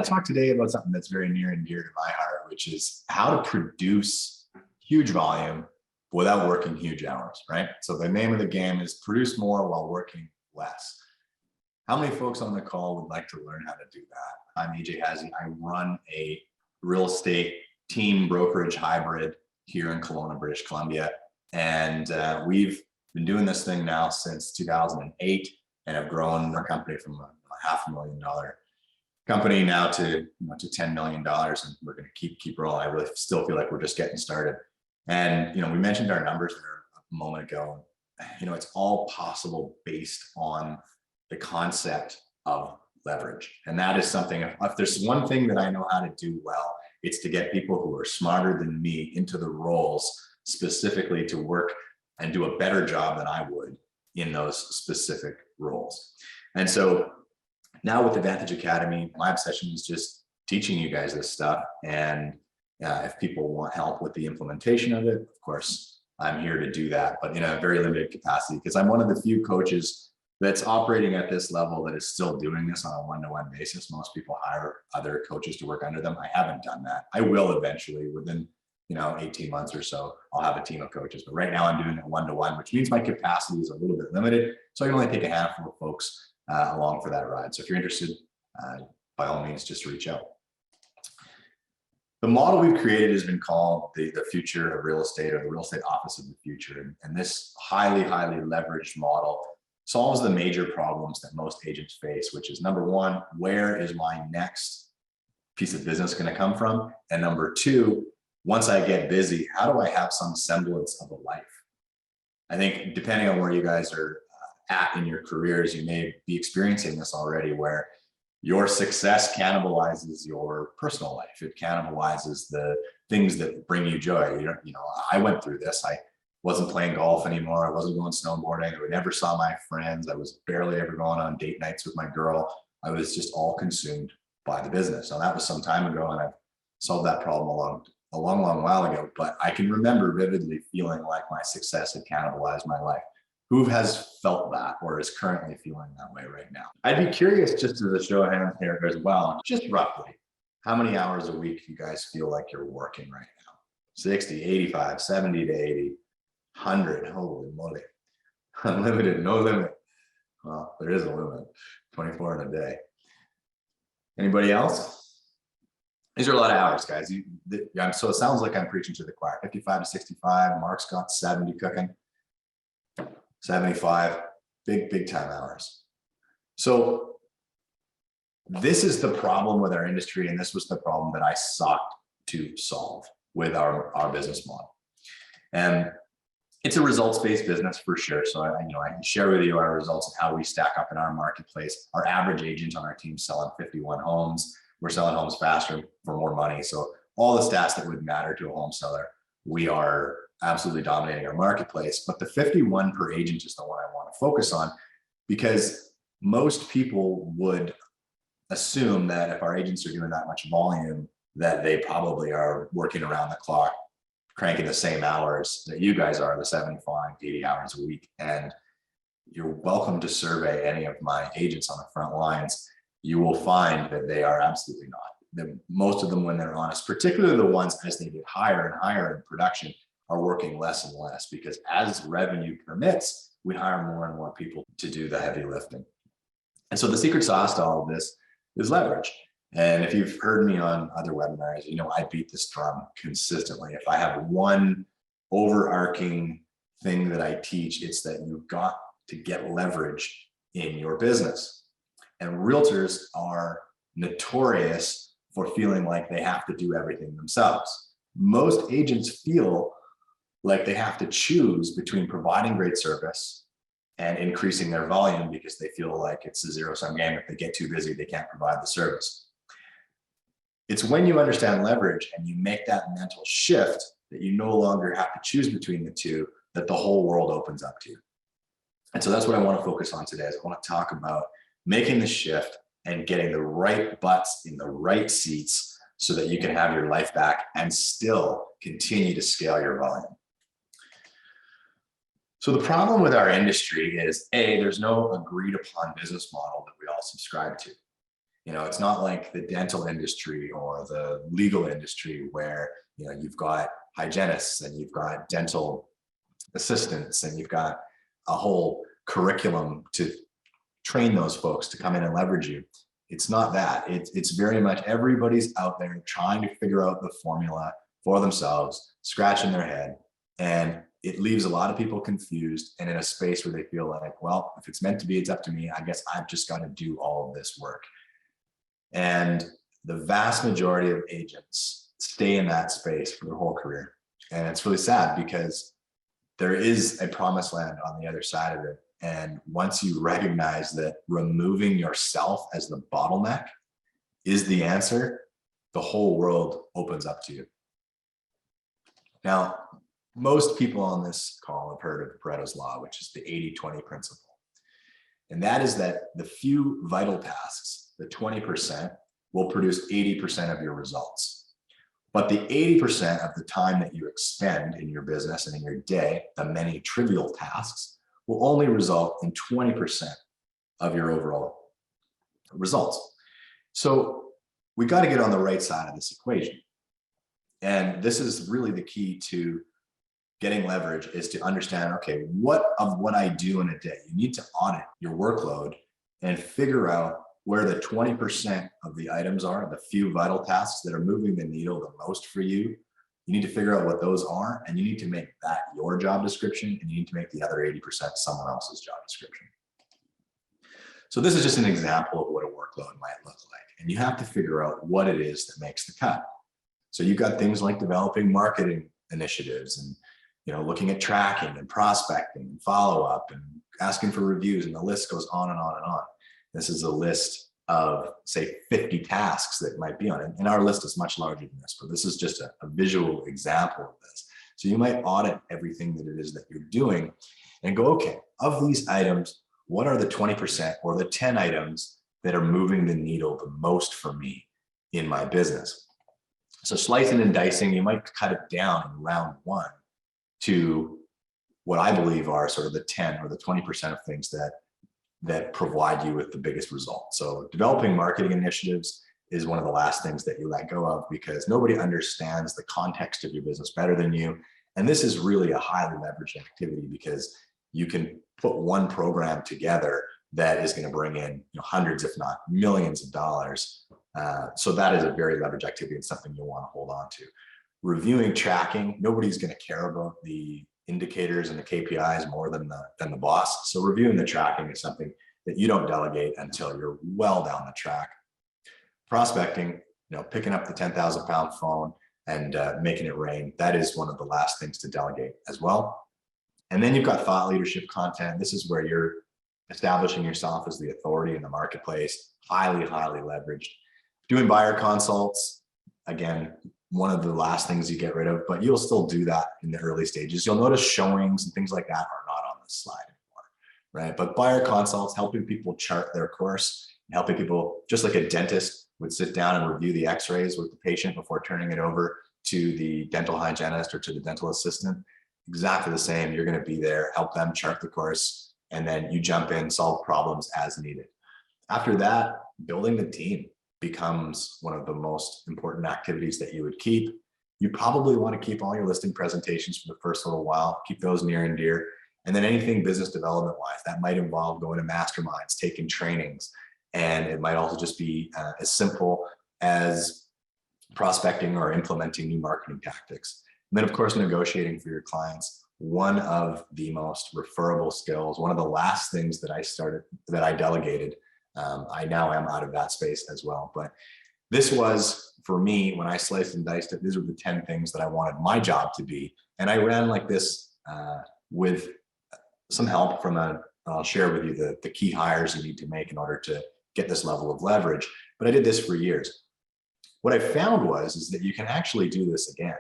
to talk today about something that's very near and dear to my heart, which is how to produce huge volume without working huge hours, right? So the name of the game is produce more while working less. How many folks on the call would like to learn how to do that? I'm AJ Hazzi. I run a real estate team brokerage hybrid here in Kelowna, British Columbia. And we've been doing this thing now since 2008 and have grown our company from a $500,000 company now to $10 million, and we're going to keep rolling. I really still feel like we're just getting started. And we mentioned our numbers there a moment ago. It's all possible based on the concept of leverage, and that is something. If there's one thing that I know how to do well, it's to get people who are smarter than me into the roles specifically to work and do a better job than I would in those specific roles. And so now with Advantage Academy, my obsession is just teaching you guys this stuff. And if people want help with the implementation of it, of course, I'm here to do that, but in a very limited capacity, because I'm one of the few coaches that's operating at this level that is still doing this on a one-to-one basis. Most people hire other coaches to work under them. I haven't done that. I will eventually within 18 months or so. I'll have a team of coaches, but right now I'm doing it one-to-one, which means my capacity is a little bit limited. So I can only take a handful of folks along for that ride. So if you're interested, by all means, just reach out. The model we've created has been called the future of real estate, or the real estate office of the future. And this highly leveraged model solves the major problems that most agents face, which is number one, where is my next piece of business going to come from? And number two, once I get busy, how do I have some semblance of a life? I think depending on where you guys are at in your careers, you may be experiencing this already, where your success cannibalizes your personal life. It cannibalizes the things that bring you joy. I went through this. I wasn't playing golf anymore. I wasn't going snowboarding. I never saw my friends. I was barely ever going on date nights with my girl. I was just all consumed by the business. Now that was some time ago, and I've solved that problem a long while ago, but I can remember vividly feeling like my success had cannibalized my life. Who has felt that or is currently feeling that way right now? I'd be curious, just as a show of hands here as well, just roughly, how many hours a week you guys feel like you're working right now? 60, 85, 70 to 80, 100, holy moly. Unlimited, no limit. Well, there is a limit, 24 in a day. Anybody else? These are a lot of hours, guys. So it sounds like I'm preaching to the choir. 55 to 65, Mark's got 70 cooking. 75, big time hours. So this is the problem with our industry, and this was the problem that I sought to solve with our business model. And it's a results-based business for sure. So I can share with you our results and how we stack up in our marketplace. Our average agent on our team selling 51 homes. We're selling homes faster for more money. So all the stats that would matter to a home seller, we are absolutely dominating our marketplace. But the 51 per agent is the one I want to focus on, because most people would assume that if our agents are doing that much volume, that they probably are working around the clock, cranking the same hours that you guys are, the 75, 80 hours a week. And you're welcome to survey any of my agents on the front lines. You will find that they are absolutely not. Most of them, when they're honest, particularly the ones as they get higher and higher in production, are working less and less, because as revenue permits, we hire more and more people to do the heavy lifting. And so the secret sauce to all of this is leverage. And if you've heard me on other webinars, I beat this drum consistently. If I have one overarching thing that I teach, it's that you've got to get leverage in your business. And realtors are notorious for feeling like they have to do everything themselves. Most agents feel like they have to choose between providing great service and increasing their volume, because they feel like it's a zero-sum game. If they get too busy, they can't provide the service. It's when you understand leverage and you make that mental shift that you no longer have to choose between the two, that the whole world opens up to you. And so that's what I want to focus on today. Is I want to talk about making the shift and getting the right butts in the right seats so that you can have your life back and still continue to scale your volume. So the problem with our industry is, A, there's no agreed upon business model that we all subscribe to. It's not like the dental industry or the legal industry where, you've got hygienists and you've got dental assistants and you've got a whole curriculum to train those folks to come in and leverage you. It's not that. It's very much everybody's out there trying to figure out the formula for themselves, scratching their head. And it leaves a lot of people confused and in a space where they feel like, well, if it's meant to be, it's up to me. I guess I've just got to do all of this work. And the vast majority of agents stay in that space for their whole career. And it's really sad because there is a promised land on the other side of it. And once you recognize that removing yourself as the bottleneck is the answer, the whole world opens up to you. Now, most people on this call have heard of Pareto's Law, which is the 80-20 principle. And that is that the few vital tasks, the 20%, will produce 80% of your results. But the 80% of the time that you expend in your business and in your day, the many trivial tasks, will only result in 20% of your overall results. So we got to get on the right side of this equation. And this is really the key to getting leverage, is to understand, okay, what of what I do in a day, you need to audit your workload and figure out where the 20% of the items are, the few vital tasks that are moving the needle the most for you. You need to figure out what those are, and you need to make that your job description, and you need to make the other 80% someone else's job description. So this is just an example of what a workload might look like. And you have to figure out what it is that makes the cut. So you've got things like developing marketing initiatives and looking at tracking and prospecting and follow-up and asking for reviews, and the list goes on and on and on. This is a list of, say, 50 tasks that might be on it. And our list is much larger than this, but this is just a visual example of this. So you might audit everything that it is that you're doing and go, okay, of these items, what are the 20% or the 10 items that are moving the needle the most for me in my business? So slicing and dicing, you might cut it down in round one to what I believe are sort of the 10 or the 20% of things that provide you with the biggest result. So developing marketing initiatives is one of the last things that you let go of, because nobody understands the context of your business better than you. And this is really a highly leveraged activity, because you can put one program together that is going to bring in hundreds, if not millions of dollars. So that is a very leveraged activity and something you'll want to hold on to. Reviewing tracking, nobody's going to care about the indicators and the KPIs more than the boss. So reviewing the tracking is something that you don't delegate until you're well down the track. Prospecting, picking up the 10,000 pound phone and making it rain, that is one of the last things to delegate as well. And then you've got thought leadership content. This is where you're establishing yourself as the authority in the marketplace, highly, highly leveraged. Doing buyer consults, again, one of the last things you get rid of, but you'll still do that in the early stages. You'll notice showings and things like that are not on this slide anymore, right? But buyer consults, helping people chart their course, helping people, just like a dentist would sit down and review the x-rays with the patient before turning it over to the dental hygienist or to the dental assistant. Exactly the same. You're going to be there, help them chart the course, and then you jump in, solve problems as needed. After that, building the team becomes one of the most important activities that you would keep. You probably want to keep all your listing presentations for the first little while, keep those near and dear. And then anything business development wise, that might involve going to masterminds, taking trainings. And it might also just be as simple as prospecting or implementing new marketing tactics. And then of course, negotiating for your clients. One of the most referable skills, one of the last things that I delegated. I now am out of that space as well. But this was, for me, when I sliced and diced it, these were the 10 things that I wanted my job to be. And I ran like this with some help from I'll share with you the key hires you need to make in order to get this level of leverage. But I did this for years. What I found is that you can actually do this again.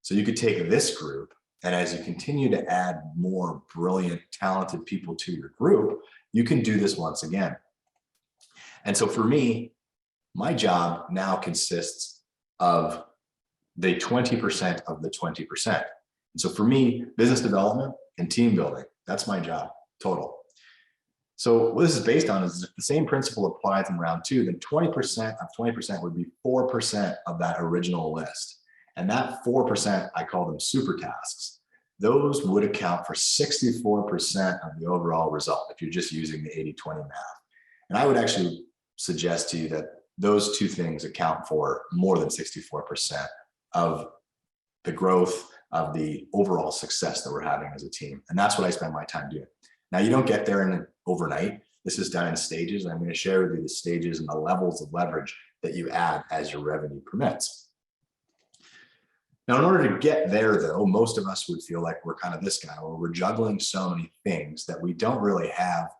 So you could take this group, and as you continue to add more brilliant, talented people to your group, you can do this once again. And so for me, my job now consists of the 20% of the 20%. And so for me, business development and team building, that's my job total. So what this is based on is if the same principle applies in round two, then 20% of 20% would be 4% of that original list. And that 4%, I call them super tasks. Those would account for 64% of the overall result if you're just using the 80-20 math. And I would actually suggest to you that those two things account for more than 64% of the growth of the overall success that we're having as a team. And that's what I spend my time doing. Now, you don't get there in overnight. This is done in stages. And I'm going to share with you the stages and the levels of leverage that you add as your revenue permits. Now, in order to get there, though, most of us would feel like we're kind of this guy, where we're juggling so many things that we don't really have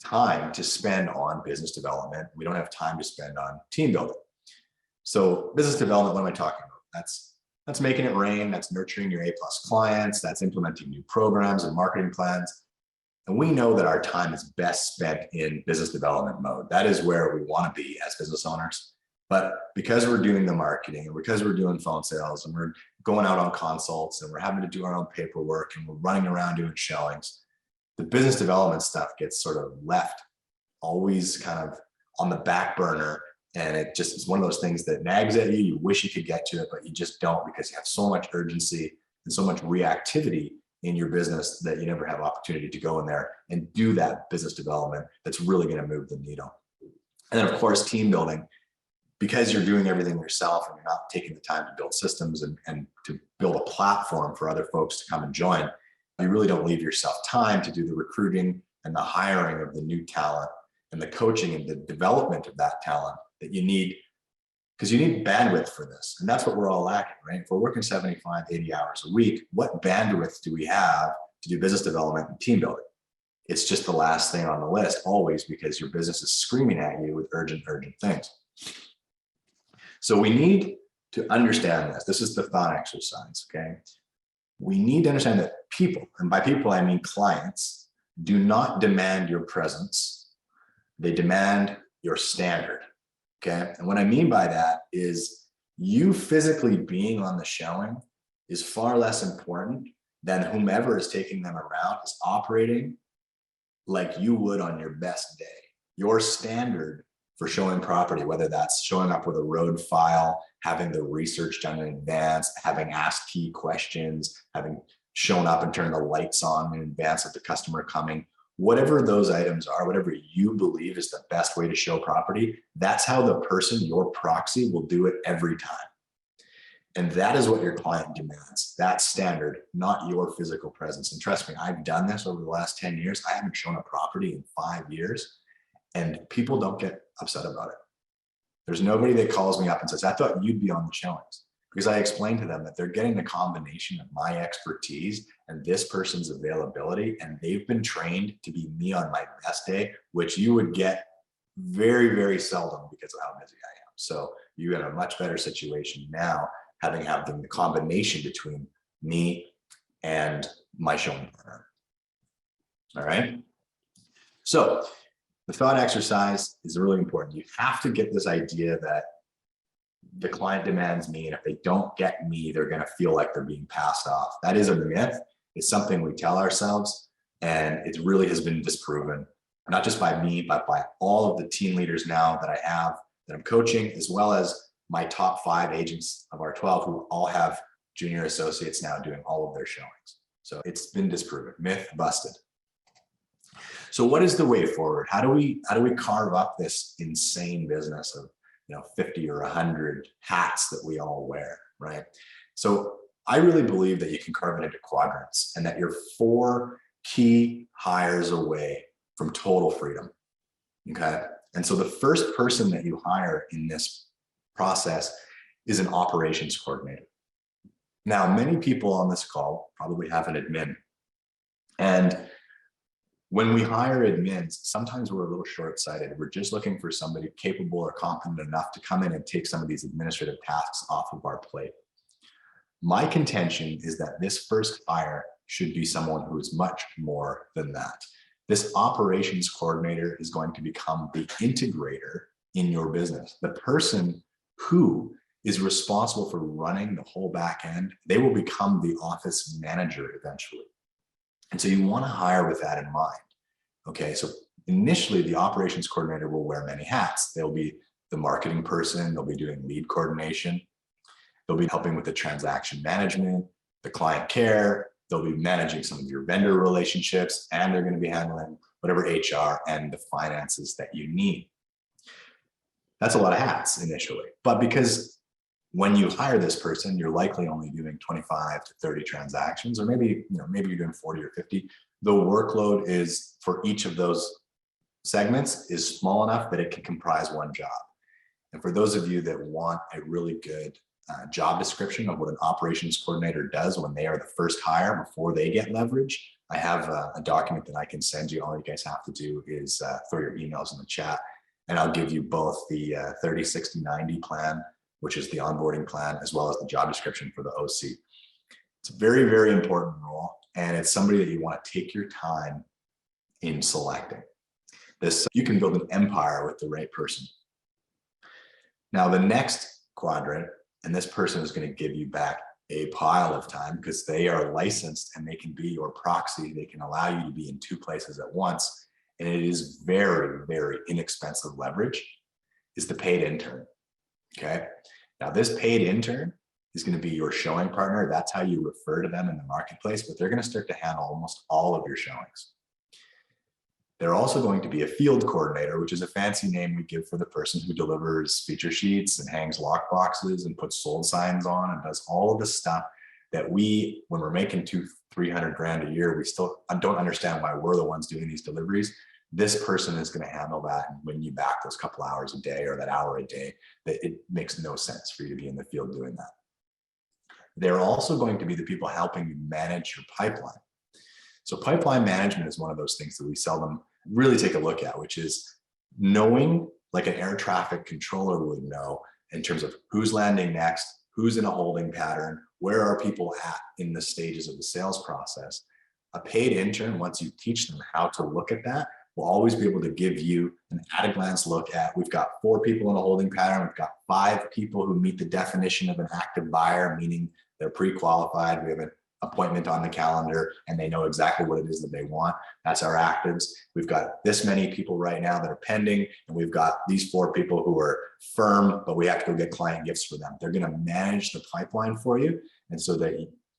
time to spend on business development. We don't have time to spend on team building. So business development, what am I talking about? That's making it rain. That's nurturing your A+ clients. That's implementing new programs and marketing plans. And we know that our time is best spent in business development mode. That is where we want to be as business owners. But because we're doing the marketing and because we're doing phone sales and we're going out on consults and we're having to do our own paperwork and we're running around doing showings, the business development stuff gets sort of left always kind of on the back burner. And it just is one of those things that nags at you. You wish you could get to it, but you just don't, because you have so much urgency and so much reactivity in your business that you never have opportunity to go in there and do that business development that's really going to move the needle. And then, of course, team building, because you're doing everything yourself and you're not taking the time to build systems and to build a platform for other folks to come and join, you really don't leave yourself time to do the recruiting and the hiring of the new talent and the coaching and the development of that talent that you need, because you need bandwidth for this. And that's what we're all lacking, right? If we're working 75, 80 hours a week, what bandwidth do we have to do business development and team building? It's just the last thing on the list always, because your business is screaming at you with urgent things. So we need to understand this. This is the thought exercise, okay? We need to understand that people, and by people I mean clients, do not demand your presence. They demand your standard, okay? And what I mean by that is you physically being on the showing is far less important than whomever is taking them around is operating like you would on your best day. Your standard for showing property, whether that's showing up with a road file, having the research done in advance, having asked key questions, having shown up and turned the lights on in advance of the customer coming, whatever those items are, whatever you believe is the best way to show property, that's how the person, your proxy, will do it every time. And that is what your client demands. That's standard, not your physical presence. And trust me, I've done this over the last 10 years. I haven't shown a property in 5 years, and people don't get upset about it. There's nobody that calls me up and says, I thought you'd be on the showings, because I explained to them that they're getting the combination of my expertise and this person's availability, and they've been trained to be me on my best day, which you would get very seldom because of how busy I am. So you get a much better situation now, having the combination between me and my showing partner. All right. So the thought exercise is really important. You have to get this idea that the client demands me, and if they don't get me, they're going to feel like they're being passed off. That is a myth. It's something we tell ourselves, and it really has been disproven, not just by me, but by all of the team leaders now that I have that I'm coaching, as well as my top 5 agents of our 12 who all have junior associates now doing all of their showings. So it's been disproven, myth busted. So what is the way forward? How do we carve up this insane business of 50 or 100 hats that we all wear, right? So I really believe that you can carve it into quadrants, and that you're 4 key hires away from total freedom, okay? And so the first person that you hire in this process is an operations coordinator. Now, many people on this call probably have an admin, and when we hire admins, sometimes we're a little short-sighted. We're just looking for somebody capable or competent enough to come in and take some of these administrative tasks off of our plate. My contention is that this first hire should be someone who is much more than that. This operations coordinator is going to become the integrator in your business. The person who is responsible for running the whole back end, they will become the office manager eventually. And so you want to hire with that in mind. Okay, so initially the operations coordinator will wear many hats. They'll be the marketing person, they'll be doing lead coordination, they'll be helping with the transaction management, the client care, they'll be managing some of your vendor relationships, and they're going to be handling whatever HR and the finances that you need. That's a lot of hats initially, but because when you hire this person, you're likely only doing 25 to 30 transactions, or maybe, maybe you're doing 40 or 50. The workload is for each of those segments is small enough that it can comprise one job. And for those of you that want a really good job description of what an operations coordinator does when they are the first hire before they get leverage, I have a document that I can send you. All you guys have to do is throw your emails in the chat, and I'll give you both the 30, 60, 90 plan, which is the onboarding plan, as well as the job description for the OC. It's a very, very important role, and it's somebody that you want to take your time in selecting. You can build an empire with the right person. Now, the next quadrant, and this person is going to give you back a pile of time because they are licensed and they can be your proxy. They can allow you to be in two places at once. And it is very, very inexpensive leverage, is the paid intern. Okay. Now, this paid intern is going to be your showing partner. That's how you refer to them in the marketplace, but they're going to start to handle almost all of your showings. They're also going to be a field coordinator, which is a fancy name we give for the person who delivers feature sheets and hangs lock boxes and puts sold signs on and does all of the stuff that we, when we're making 200-300 grand a year, we still don't understand why we're the ones doing these deliveries. This person is going to handle that and win you back those couple hours a day or that hour a day. That it makes no sense for you to be in the field doing that. They're also going to be the people helping you manage your pipeline. So pipeline management is one of those things that we seldom really take a look at, which is knowing, like an air traffic controller would know, in terms of who's landing next, who's in a holding pattern, where are people at in the stages of the sales process. A paid intern, once you teach them how to look at that, will always be able to give you an at-a-glance look at, we've got 4 people in a holding pattern, we've got 5 people who meet the definition of an active buyer, meaning they're pre-qualified, we have an appointment on the calendar and they know exactly what it is that they want. That's our actives. We've got this many people right now that are pending, and we've got these 4 people who are firm, but we have to go get client gifts for them. They're going to manage the pipeline for you, and so that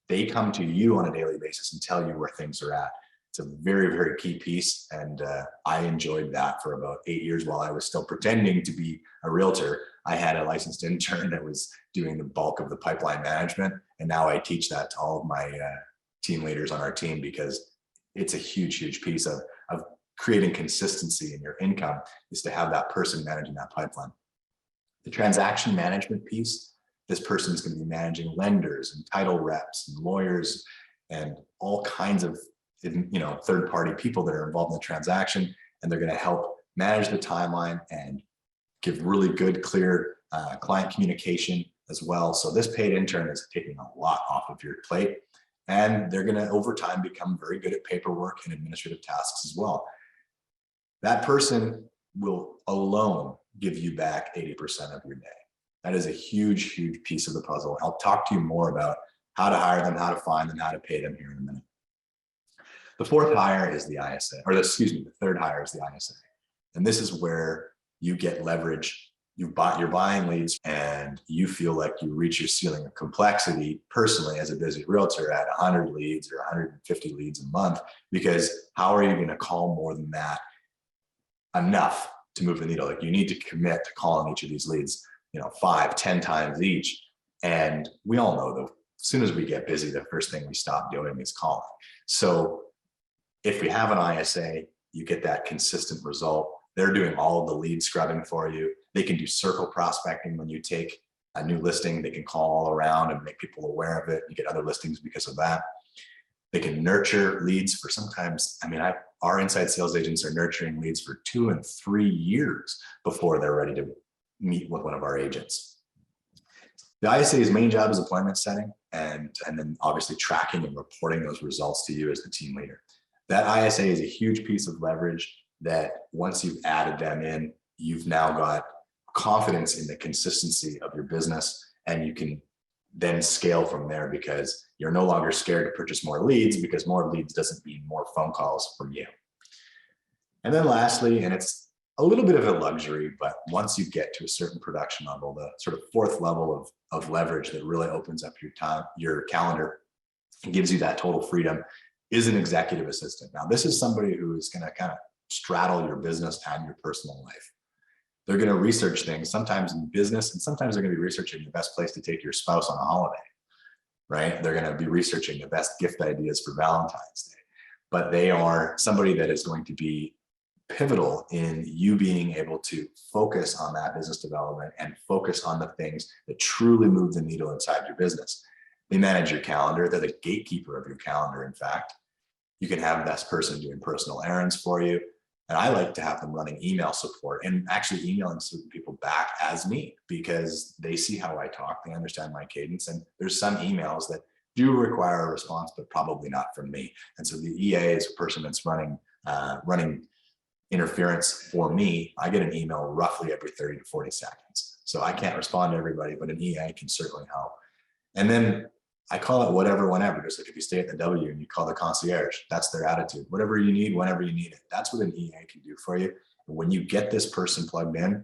they come to you on a daily basis and tell you where things are at. It's a very, very key piece, and I enjoyed that for about 8 years while I was still pretending to be a realtor. I had a licensed intern that was doing the bulk of the pipeline management, and now I teach that to all of my team leaders on our team, because it's a huge, huge piece of creating consistency in your income, is to have that person managing that pipeline. The transaction management piece, this person is going to be managing lenders and title reps and lawyers and all kinds of third-party people that are involved in the transaction, and they're going to help manage the timeline and give really good, clear client communication as well. So this paid intern is taking a lot off of your plate, and they're going to, over time, become very good at paperwork and administrative tasks as well. That person will alone give you back 80% of your day. That is a huge, huge piece of the puzzle. I'll talk to you more about how to hire them, how to find them, how to pay them here in a minute. The fourth hire is the ISA, or the third hire is the ISA. And this is where you get leverage. You're buying leads, and you feel like you reach your ceiling of complexity personally as a busy realtor at 100 leads or 150 leads a month, because how are you going to call more than that enough to move the needle? Like, you need to commit to calling each of these leads, 5-10 times each. And we all know that as soon as we get busy, the first thing we stop doing is calling. So if we have an ISA, you get that consistent result. They're doing all of the lead scrubbing for you. They can do circle prospecting. When you take a new listing, they can call all around and make people aware of it. You get other listings because of that. They can nurture leads for sometimes, our inside sales agents are nurturing leads for 2 and 3 years before they're ready to meet with one of our agents. The ISA's main job is appointment setting, and then obviously tracking and reporting those results to you as the team leader. That ISA is a huge piece of leverage that once you've added them in, you've now got confidence in the consistency of your business, and you can then scale from there, because you're no longer scared to purchase more leads, because more leads doesn't mean more phone calls from you. And then lastly, and it's a little bit of a luxury, but once you get to a certain production level, the sort of fourth level of leverage that really opens up your time, your calendar, and gives you that total freedom, is an executive assistant. Now, this is somebody who is going to kind of straddle your business and your personal life. They're going to research things, sometimes in business, and sometimes they're going to be researching the best place to take your spouse on a holiday, right? They're going to be researching the best gift ideas for Valentine's Day. But they are somebody that is going to be pivotal in you being able to focus on that business development and focus on the things that truly move the needle inside your business. They manage your calendar. They're the gatekeeper of your calendar, in fact. You can have this person doing personal errands for you. And I like to have them running email support and actually emailing certain people back as me, because they see how I talk, they understand my cadence. And there's some emails that do require a response, but probably not from me. And so the EA is a person that's running interference for me. I get an email roughly every 30 to 40 seconds. So I can't respond to everybody, but an EA can certainly help. And then I call it whatever, whenever. Just like if you stay at the W and you call the concierge, that's their attitude. Whatever you need, whenever you need it. That's what an EA can do for you. And when you get this person plugged in,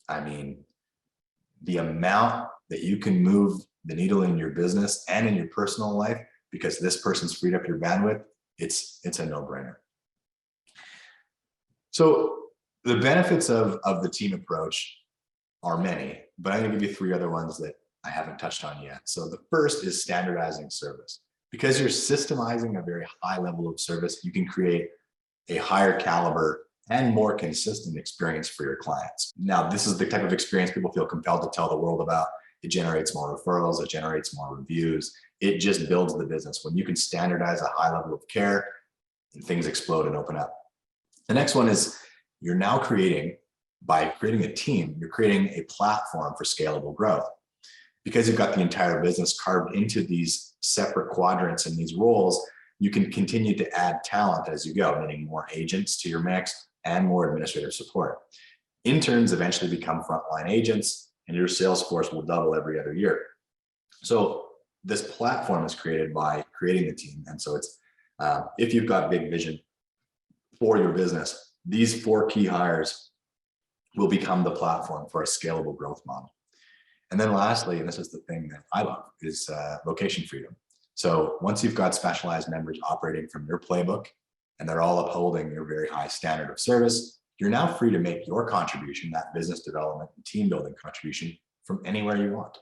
I mean, the amount that you can move the needle in your business and in your personal life, because this person's freed up your bandwidth, it's a no-brainer. So the benefits of the team approach are many, but I'm going to give you 3 other ones that I haven't touched on yet. So the first is standardizing service. Because you're systemizing a very high level of service, you can create a higher caliber and more consistent experience for your clients. Now, this is the type of experience people feel compelled to tell the world about. It generates more referrals, it generates more reviews. It just builds the business. When you can standardize a high level of care, things explode and open up. The next one is you're now creating, by creating a team, you're creating a platform for scalable growth. Because you've got the entire business carved into these separate quadrants and these roles, you can continue to add talent as you go, meaning more agents to your mix and more administrative support. Interns eventually become frontline agents, and your sales force will double every other year. So this platform is created by creating the team. And so it's, if you've got big vision for your business, these 4 key hires will become the platform for a scalable growth model. And then lastly, and this is the thing that I love, is location freedom. So once you've got specialized members operating from your playbook and they're all upholding your very high standard of service, you're now free to make your contribution, that business development and team building contribution, from anywhere you want.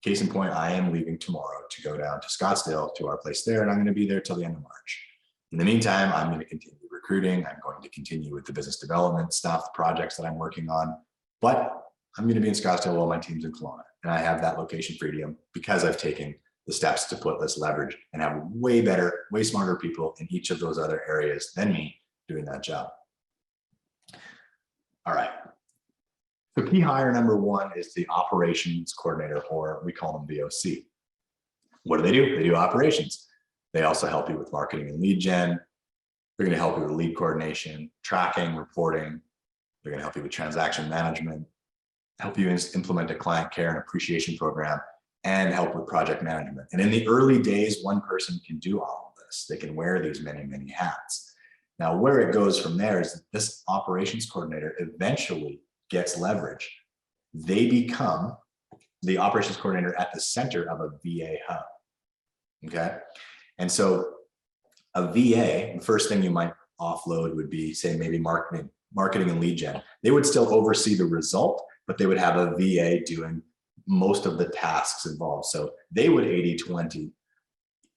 Case in point, I am leaving tomorrow to go down to Scottsdale to our place there, and I'm going to be there till the end of March. In the meantime, I'm going to continue recruiting. I'm going to continue with the business development stuff, projects that I'm working on, but I'm going to be in Scottsdale while my team's in Kelowna. And I have that location freedom because I've taken the steps to put this leverage and have way better, way smarter people in each of those other areas than me doing that job. All right. So key hire number 1 is the operations coordinator, or we call them VOC. What do? They do operations. They also help you with marketing and lead gen. They're going to help you with lead coordination, tracking, reporting. They're going to help you with transaction management, help you implement a client care and appreciation program, and help with project management. And in the early days, one person can do all of this. They can wear these many, many hats. Now, where it goes from there is that this operations coordinator eventually gets leverage. They become the operations coordinator at the center of a VA hub. Okay. And so a VA, the first thing you might offload would be, say, maybe marketing and lead gen. They would still oversee the result, but they would have a VA doing most of the tasks involved. So they would 80-20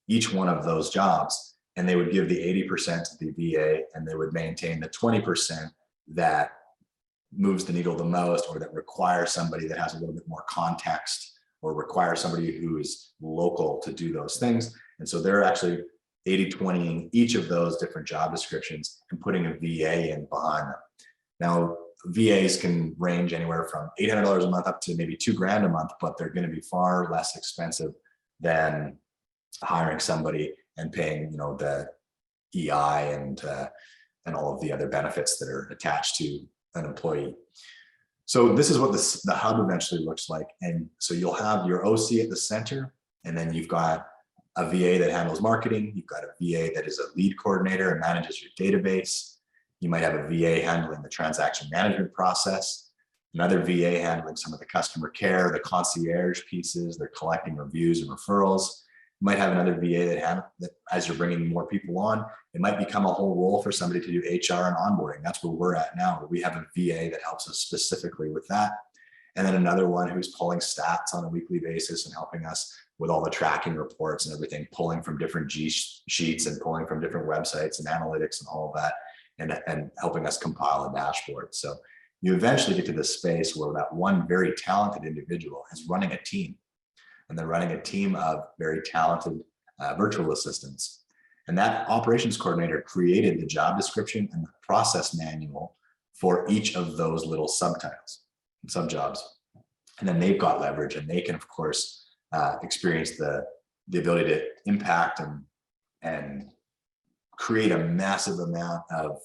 each one of those jobs, and they would give the 80% to the VA, and they would maintain the 20% that moves the needle the most, or that requires somebody that has a little bit more context, or requires somebody who is local to do those things. And so they're actually 80-20ing each of those different job descriptions and putting a VA in behind them. Now, VAs can range anywhere from $800 a month up to maybe $2,000 a month, but they're going to be far less expensive than hiring somebody and paying, the EI and all of the other benefits that are attached to an employee. So this is what the hub eventually looks like. And so you'll have your OC at the center, and then you've got a VA that handles marketing. You've got a VA that is a lead coordinator and manages your database. You might have a VA handling the transaction management process, another VA handling some of the customer care, the concierge pieces, they're collecting reviews and referrals. You might have another VA that as you're bringing more people on, it might become a whole role for somebody to do HR and onboarding. That's where we're at now, where we have a VA that helps us specifically with that. And then another one who's pulling stats on a weekly basis and helping us with all the tracking reports and everything, pulling from different G sheets and pulling from different websites and analytics and all of that, and helping us compile a dashboard. So you eventually get to the space where that one very talented individual is running a team, and they're running a team of very talented virtual assistants. And that operations coordinator created the job description and the process manual for each of those little subtitles and subjobs. And then they've got leverage, and they can, of course, experience the ability to impact and create a massive amount of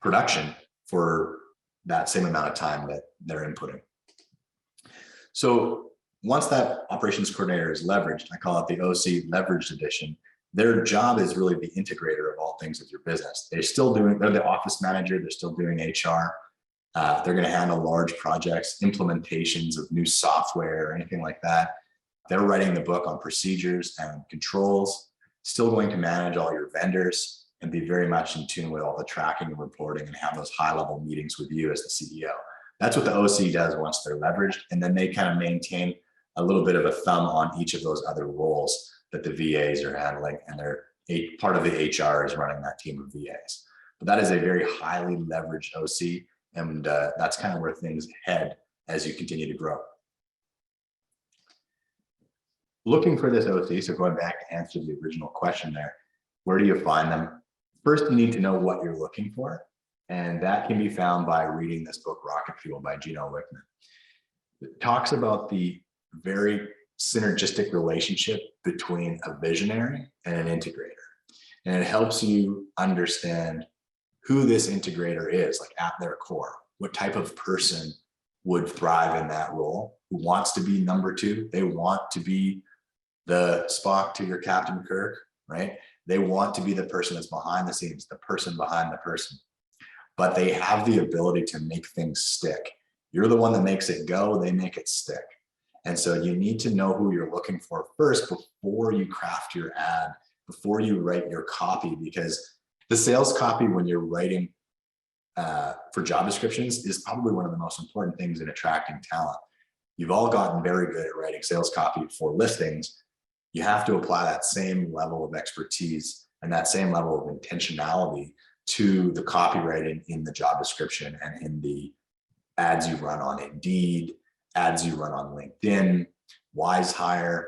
production for that same amount of time that they're inputting. So once that operations coordinator is leveraged, I call it the OC leveraged edition, their job is really the integrator of all things with your business. They're the office manager, they're still doing HR. They're going to handle large projects, implementations of new software or anything like that. They're writing the book on procedures and controls, still going to manage all your vendors and be very much in tune with all the tracking and reporting and have those high-level meetings with you as the CEO. That's what the OC does once they're leveraged. And then they kind of maintain a little bit of a thumb on each of those other roles that the VAs are handling. And part of the HR is running that team of VAs. But that is a very highly leveraged OC. And that's kind of where things head as you continue to grow. Looking for this OC, so going back to answer the original question there, where do you find them? First, you need to know what you're looking for. And that can be found by reading this book, Rocket Fuel by Gino Wickman. It talks about the very synergistic relationship between a visionary and an integrator. And it helps you understand who this integrator is, like at their core. What type of person would thrive in that role? Who wants to be number two? They want to be the Spock to your Captain Kirk, right? They want to be the person that's behind the scenes, the person behind the person. But they have the ability to make things stick. You're the one that makes it go, they make it stick. And so you need to know who you're looking for first before you craft your ad, before you write your copy, because the sales copy when you're writing for job descriptions is probably one of the most important things in attracting talent. You've all gotten very good at writing sales copy for listings. You have to apply that same level of expertise and that same level of intentionality to the copywriting in the job description and in the ads you run on Indeed, ads you run on LinkedIn, WiseHire,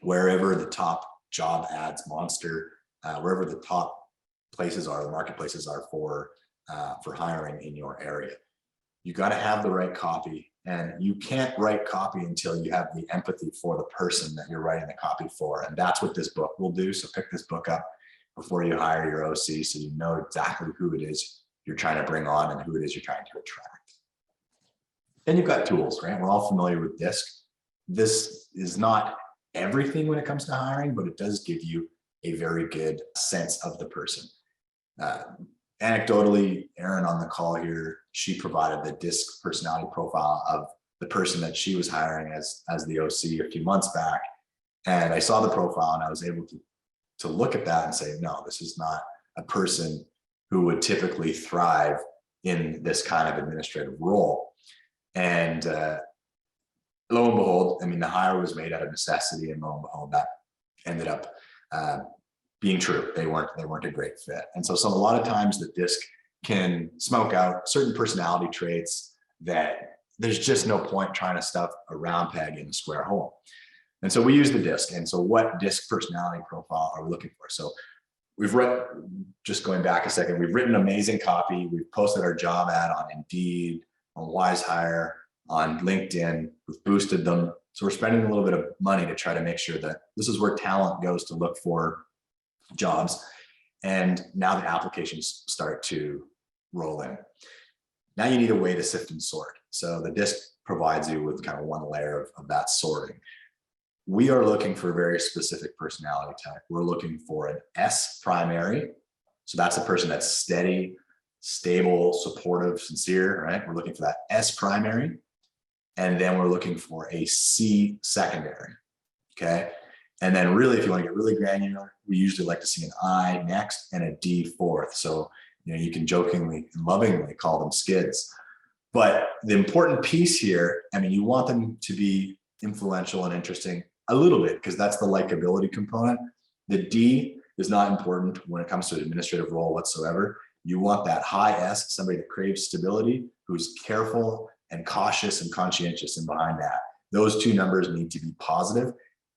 wherever the top job ads monster, wherever the top places are, the marketplaces are for hiring in your area. You got to have the right copy, and you can't write copy until you have the empathy for the person that you're writing the copy for. And that's what this book will do. So pick this book up before you hire your OC, so you know exactly who it is you're trying to bring on and who it is you're trying to attract. Then you've got tools, right? We're all familiar with DISC. This is not everything when it comes to hiring, but it does give you a very good sense of the person. Anecdotally, Erin on the call here, she provided the DISC personality profile of the person that she was hiring as the OC a few months back. And I saw the profile and I was able to look at that and say, no, this is not a person who would typically thrive in this kind of administrative role. And lo and behold, I mean, the hire was made out of necessity, and lo and behold, that ended up being true. They weren't a great fit. And so a lot of times the DISC can smoke out certain personality traits that there's just no point trying to stuff a round peg in a square hole. And so we use the DISC. And so what DISC personality profile are we looking for? So just going back a second, we've written amazing copy. We've posted our job ad on Indeed, on WiseHire, on LinkedIn. We've boosted them. So we're spending a little bit of money to try to make sure that this is where talent goes to look for jobs. And now the applications start to roll in. Now you need a way to sift and sort. So the DISC provides you with kind of one layer of that sorting. We are looking for a very specific personality type. We're looking for an S primary. So that's a person that's steady, stable, supportive, sincere, right? We're looking for that S primary. And then we're looking for a C secondary, okay? And then really, if you want to get really granular, we usually like to see an I next and a D fourth. So, you can jokingly and lovingly call them skids. But the important piece here, I mean, you want them to be influential and interesting a little bit because that's the likability component. The D is not important when it comes to an administrative role whatsoever. You want that high S, somebody that craves stability, who's careful and cautious and conscientious, and behind that, those two numbers need to be positive.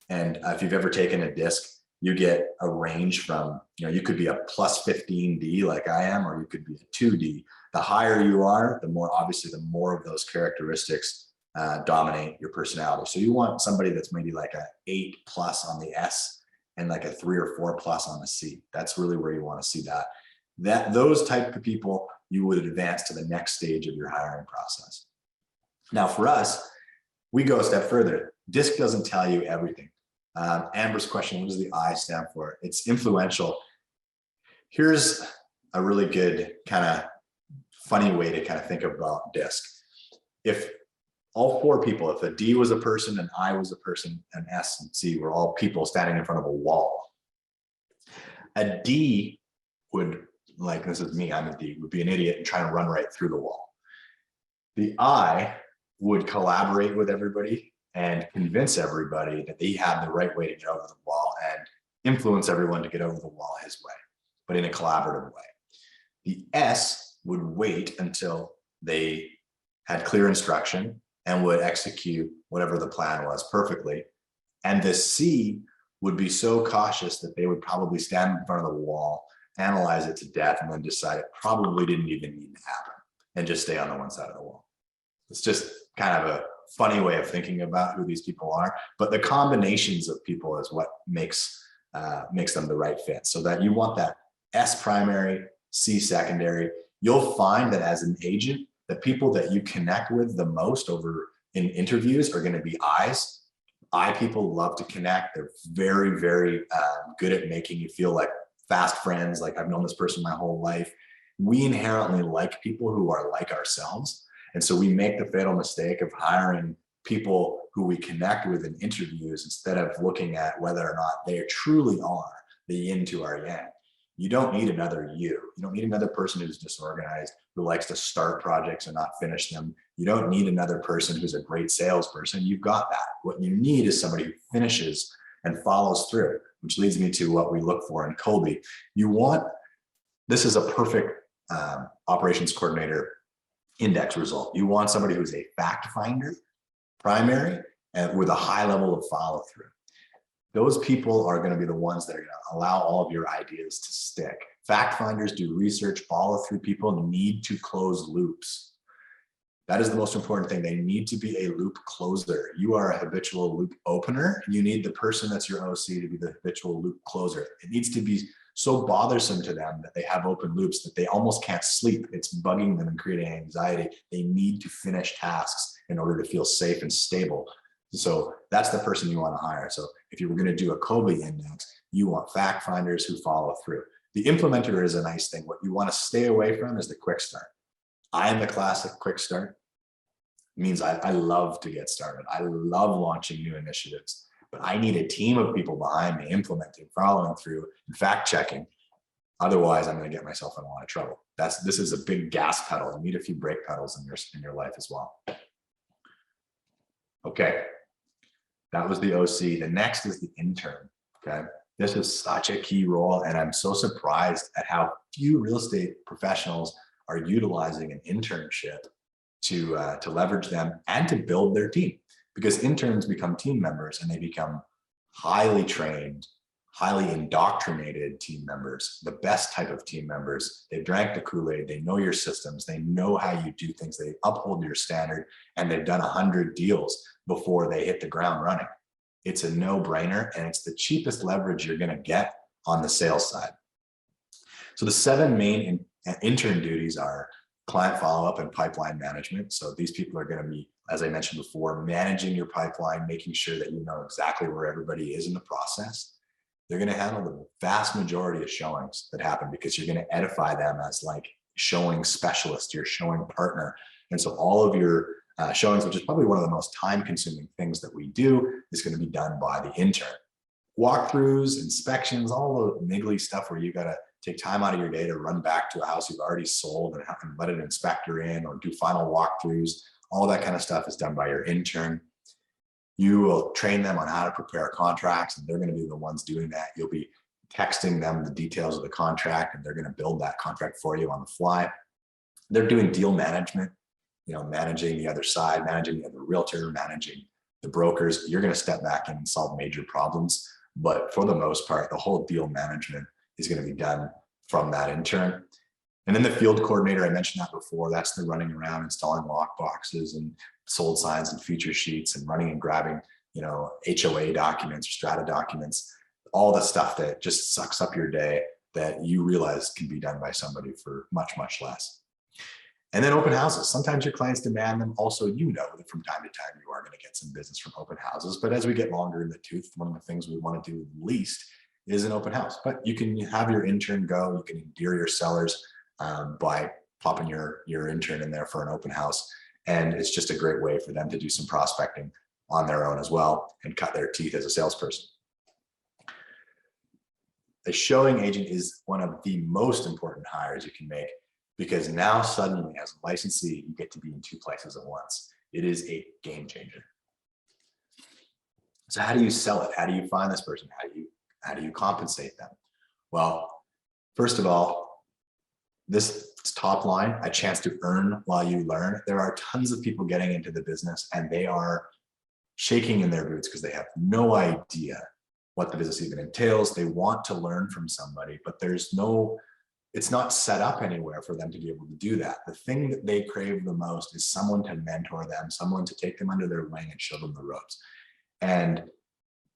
And if you've ever taken a disc, you get a range from, you could be a plus 15D like I am, or you could be a 2D. The higher you are, the more, obviously, the more of those characteristics dominate your personality. So you want somebody that's maybe like a 8+ on the S and like a 3 or 4+ on the C. That's really where you want to see that. Those type of people, you would advance to the next stage of your hiring process. Now, for us, we go a step further. DISC doesn't tell you everything. Amber's question, what does the I stand for? It's influential. Here's a really good kind of funny way to kind of think about DISC. If all four people, if a D was a person, an I was a person, an S and C were all people standing in front of a wall, a D would, like, this is me, I'm a D, would be an idiot and try to run right through the wall. The I would collaborate with everybody and convince everybody that they have the right way to get over the wall and influence everyone to get over the wall his way, but in a collaborative way. The S would wait until they had clear instruction and would execute whatever the plan was perfectly. And the C would be so cautious that they would probably stand in front of the wall, analyze it to death, and then decide it probably didn't even need to happen and just stay on the one side of the wall. It's just kind of a funny way of thinking about who these people are, but the combinations of people is what makes them the right fit. So that you want that S primary, C secondary. You'll find that as an agent, the people that you connect with the most over in interviews are going to be I's. I people love to connect. They're very, very good at making you feel like fast friends. Like, I've known this person my whole life. We inherently like people who are like ourselves. And so we make the fatal mistake of hiring people who we connect with in interviews instead of looking at whether or not they truly are the yin to our yang. You don't need another you. You don't need another person who's disorganized, who likes to start projects and not finish them. You don't need another person who's a great salesperson. You've got that. What you need is somebody who finishes and follows through, which leads me to what we look for in Colby. This is a perfect operations coordinator index result. You want somebody who's a fact finder, primary, and with a high level of follow through. Those people are going to be the ones that are going to allow all of your ideas to stick. Fact finders do research, follow through. People need to close loops. That is the most important thing. They need to be a loop closer. You are a habitual loop opener. You need the person that's your OC to be the habitual loop closer. It needs to be so bothersome to them that they have open loops that they almost can't sleep. It's bugging them and creating anxiety. They need to finish tasks in order to feel safe and stable. So that's the person you want to hire. So if you were going to do a Colby index, you want fact finders who follow through. The implementer is a nice thing. What you want to stay away from is the quick start. I am the classic quick start. It means I love to get started. I love launching new initiatives, but I need a team of people behind me implementing, following through, and fact checking. Otherwise, I'm going to get myself in a lot of trouble. This is a big gas pedal. You need a few brake pedals in your life as well. Okay. That was the OC. The next is the intern, okay? This is such a key role, and I'm so surprised at how few real estate professionals are utilizing an internship to leverage them and to build their team, because interns become team members and they become highly trained, highly indoctrinated team members, the best type of team members. They've drank the Kool-Aid, they know your systems, they know how you do things, they uphold your standard, and they've done 100 deals before they hit the ground running. It's a no-brainer, and it's the cheapest leverage you're going to get on the sales side. So the 7 main intern duties are client follow-up and pipeline management. So these people are going to be, as I mentioned before, managing your pipeline, making sure that you know exactly where everybody is in the process. They're going to handle the vast majority of showings that happen because you're going to edify them as like showing specialist, your showing partner. And so all of your showings, which is probably one of the most time-consuming things that we do, is going to be done by the intern. Walkthroughs, inspections, all the niggly stuff where you got to take time out of your day to run back to a house you've already sold and have to let an inspector in or do final walkthroughs. All that kind of stuff is done by your intern. You will train them on how to prepare contracts, and they're going to be the ones doing that. You'll be texting them the details of the contract, and they're going to build that contract for you on the fly. They're doing deal management, managing the other side, managing the other realtor, managing the brokers. You're going to step back in and solve major problems. But for the most part, the whole deal management is going to be done from that intern. And then the field coordinator, I mentioned that before, that's the running around, installing lock boxes and sold signs and feature sheets and running and grabbing, HOA documents or strata documents, all the stuff that just sucks up your day that you realize can be done by somebody for much, much less. And then open houses. Sometimes your clients demand them. Also, that from time to time, you are going to get some business from open houses. But as we get longer in the tooth, one of the things we want to do least is an open house. But you can have your intern go. You can endear your sellers by popping your intern in there for an open house. And it's just a great way for them to do some prospecting on their own as well and cut their teeth as a salesperson. A showing agent is one of the most important hires you can make, because now suddenly as a licensee, you get to be in two places at once. It is a game changer. So how do you sell it? How do you find this person? How do you compensate them? Well, first of all, this top line, a chance to earn while you learn. There are tons of people getting into the business and they are shaking in their boots because they have no idea what the business even entails. They want to learn from somebody, but it's not set up anywhere for them to be able to do that. The thing that they crave the most is someone to mentor them, someone to take them under their wing and show them the ropes. And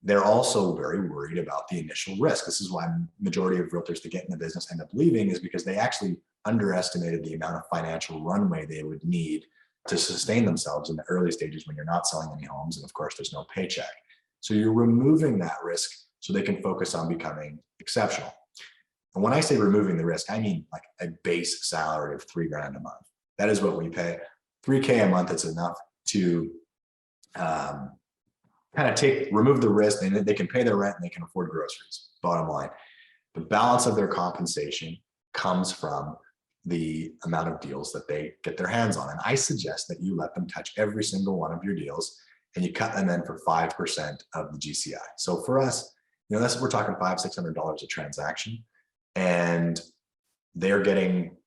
they're also very worried about the initial risk. This is why majority of realtors that get in the business end up leaving, is because they actually underestimated the amount of financial runway they would need to sustain themselves in the early stages when you're not selling any homes. And of course, there's no paycheck. So you're removing that risk so they can focus on becoming exceptional. And when I say removing the risk, I mean like a base salary of $3,000 a month. That is what we pay. $3,000 a month is enough to remove the risk. They can pay their rent and they can afford groceries, bottom line. The balance of their compensation comes from the amount of deals that they get their hands on. And I suggest that you let them touch every single one of your deals and you cut them in for 5% of the GCI. So for us, we're talking $500-600 a transaction. And they're getting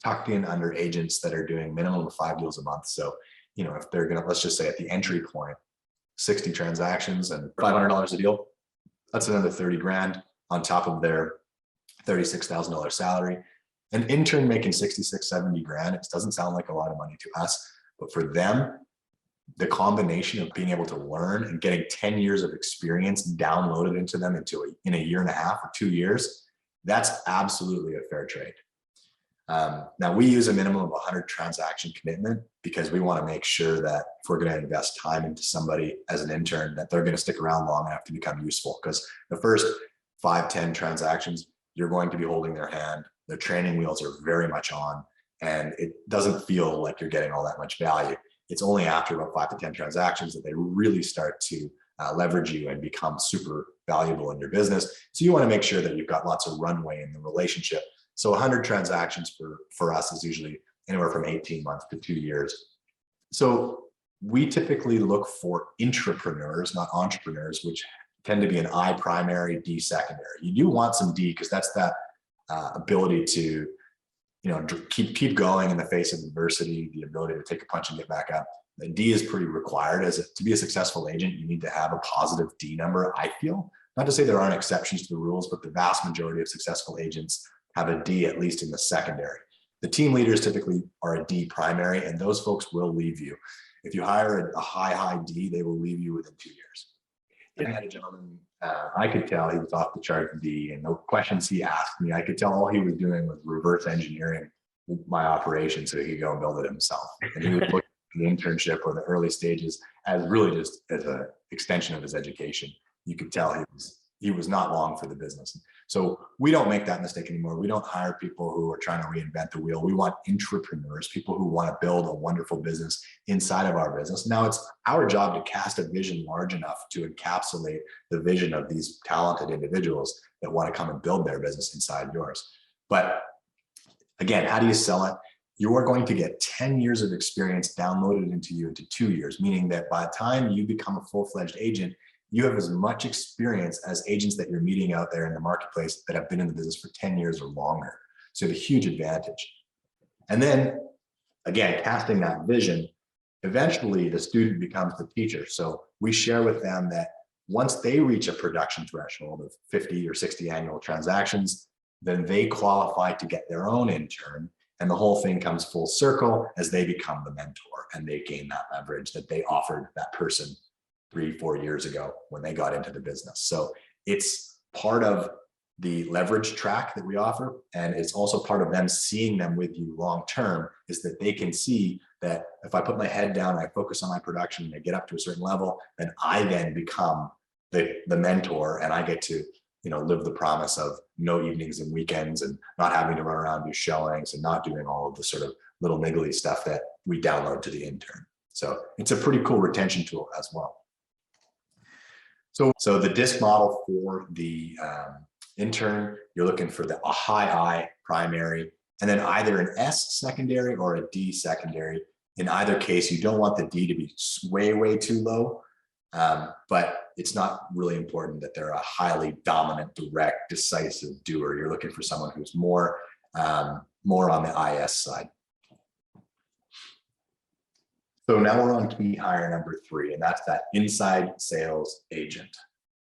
tucked in under agents that are doing minimum of 5 deals a month. So, if they're going to, let's just say at the entry point, 60 transactions and $500 a deal, that's another 30 grand on top of their $36,000 salary. An intern making 66-70 grand, it doesn't sound like a lot of money to us, but for them, the combination of being able to learn and getting 10 years of experience downloaded into them in a year and a half or 2 years, that's absolutely a fair trade. Now we use a minimum of 100 transaction commitment because we want to make sure that if we're going to invest time into somebody as an intern, that they're going to stick around long enough to become useful. Because the first 5-10 transactions, you're going to be holding their hand. Their training wheels are very much on, and it doesn't feel like you're getting all that much value. It's only after about 5 to 10 transactions that they really start to leverage you and become super valuable in your business. So you want to make sure that you've got lots of runway in the relationship. So 100 transactions for us is usually anywhere from 18 months to 2 years. So we typically look for intrapreneurs, not entrepreneurs, which tend to be an I primary, D secondary. You do want some D because that's that ability to keep going in the face of adversity, the ability to take a punch and get back up. The D is pretty required. To be a successful agent, you need to have a positive D number, I feel. Not to say there aren't exceptions to the rules, but the vast majority of successful agents have a D, at least in the secondary. The team leaders typically are a D primary, and those folks will leave you. If you hire a high D, they will leave you within 2 years. And I had a gentleman, I could tell he was off the chart D, and the questions he asked me, I could tell all he was doing was reverse engineering my operation so he could go and build it himself. And he would look at the internship or the early stages as really just as an extension of his education. You could tell he was he was not long for the business. So we don't make that mistake anymore. We don't hire people who are trying to reinvent the wheel. We want entrepreneurs, people who want to build a wonderful business inside of our business. Now it's our job to cast a vision large enough to encapsulate the vision of these talented individuals that want to come and build their business inside yours. But again, how do you sell it? You are going to get 10 years of experience downloaded into you into 2 years, meaning that by the time you become a full-fledged agent, you have as much experience as agents that you're meeting out there in the marketplace that have been in the business for 10 years or longer. So you have a huge advantage. And then again, casting that vision, eventually the student becomes the teacher. So we share with them that once they reach a production threshold of 50 or 60 annual transactions, then they qualify to get their own intern. And the whole thing comes full circle as they become the mentor and they gain that leverage that they offered that person 3-4 years ago when they got into the business. So it's part of the leverage track that we offer. And it's also part of them seeing them with you long-term, is that they can see that if I put my head down, I focus on my production and I get up to a certain level, then I then become the mentor and I get to, live the promise of no evenings and weekends and not having to run around and do showings and not doing all of the sort of little niggly stuff that we download to the intern. So it's a pretty cool retention tool as well. So the disc model for the intern, you're looking for a high I primary, and then either an S secondary or a D secondary. In either case, you don't want the D to be way, way too low, but it's not really important that they're a highly dominant, direct, decisive doer. You're looking for someone who's more on the IS side. So now we're on key hire number 3, and that's that inside sales agent.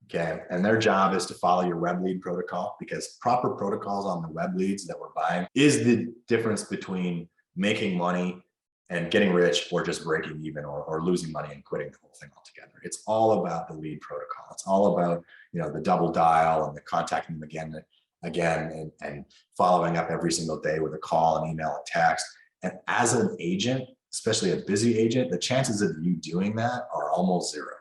Okay, and their job is to follow your web lead protocol, because proper protocols on the web leads that we're buying is the difference between making money and getting rich, or just breaking even, or losing money and quitting the whole thing altogether. It's all about the lead protocol. It's all about, the double dial and the contacting them again and following up every single day with a call, an email, a text. And as an agent, especially a busy agent, the chances of you doing that are almost zero.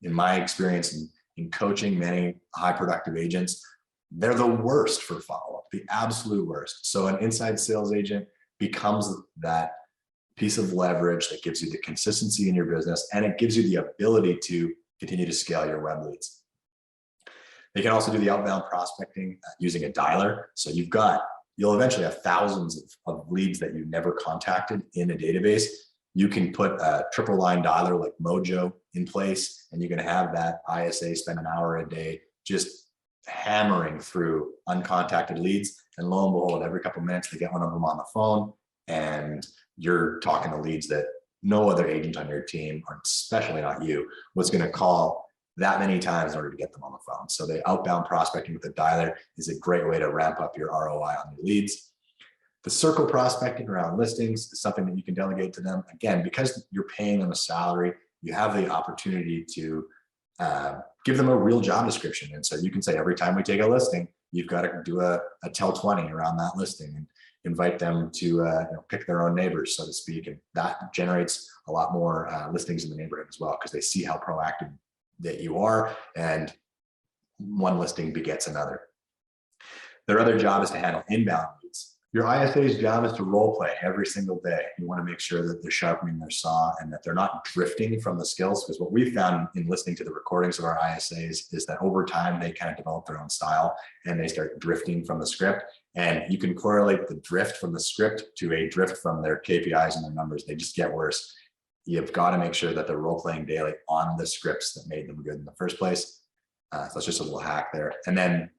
In my experience in coaching many high productive agents, they're the worst for follow-up, the absolute worst. So an inside sales agent becomes that piece of leverage that gives you the consistency in your business, and it gives you the ability to continue to scale your web leads. They can also do the outbound prospecting using a dialer. So you'll eventually have thousands of leads that you never contacted in a database. You can put a triple line dialer like Mojo in place, and you can have that ISA spend an hour a day just hammering through uncontacted leads. And lo and behold, every couple of minutes, they get one of them on the phone, and you're talking to leads that no other agent on your team, or especially not you, was going to call that many times in order to get them on the phone. So the outbound prospecting with the dialer is a great way to ramp up your ROI on your leads. The circle prospecting around listings is something that you can delegate to them. Again, because you're paying them a salary, you have the opportunity to give them a real job description. And so you can say, every time we take a listing, you've got to do a tell 20 around that listing and invite them to pick their own neighbors, so to speak. And that generates a lot more listings in the neighborhood as well, because they see how proactive that you are, and one listing begets another. Their other job is to handle inbound leads. Your ISA's job is to role play every single day. You want to make sure that they're sharpening their saw and that they're not drifting from the skills, because what we found in listening to the recordings of our ISAs is that over time they kind of develop their own style and they start drifting from the script. And you can correlate the drift from the script to a drift from their KPIs and their numbers. They just get worse. You've got to make sure that they're role playing daily on the scripts that made them good in the first place. So that's just a little hack there. And then